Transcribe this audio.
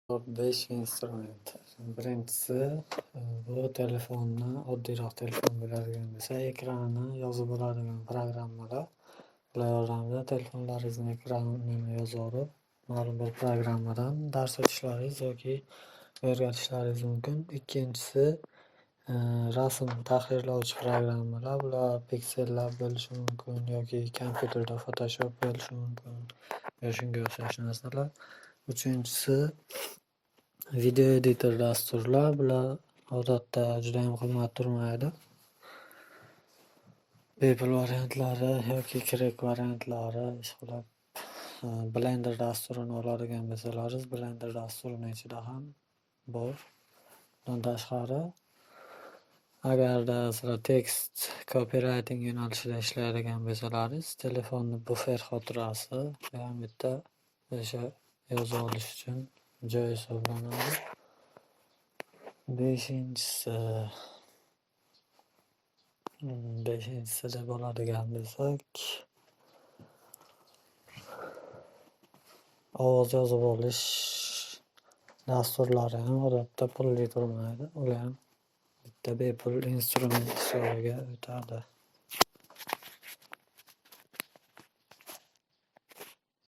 5 instrument. Birinchisi, bu telefonni oddiyroq telefon bo'ladigan bo'lsa, ekrani yozib bo'ladigan programmalar. Bular yordamida telefonlaringizni ekranini yozib olib, ma'lum bir programmadan dars o'tishlaringiz yoki o'rgatishlaringiz mumkin. Ikkinchisi, rasm tahrirlovchi programmalar. Bular piksellar bo'lishi mumkin yoki kompyuterda Photoshop bo'lishi mumkin va shunga o'xshash narsalar. Uchinchisi, video editor dasturlar. Bular odatda juda ham qimmat turmaydi. Bepul variantlari yoki kerak variantlari ishqilib Blender dasturini oladigan bo'lsalaringiz, Blender dasturini ichida ham bor. Bundan tashqari, agarda sizlar tekst copywriting yo'nalishida ishlaydigan bo'lsalaringiz, telefonni bufer xotirasi ham bitta o'sha yozib olish uchun joy hisoblanadi. Beshinchisi deb oladigan bo'lsak, ovoz yozib olish dasturlari ham odatda pulli turmaydi. Ular ham bitta bepul instrument hisobiga o'tadi.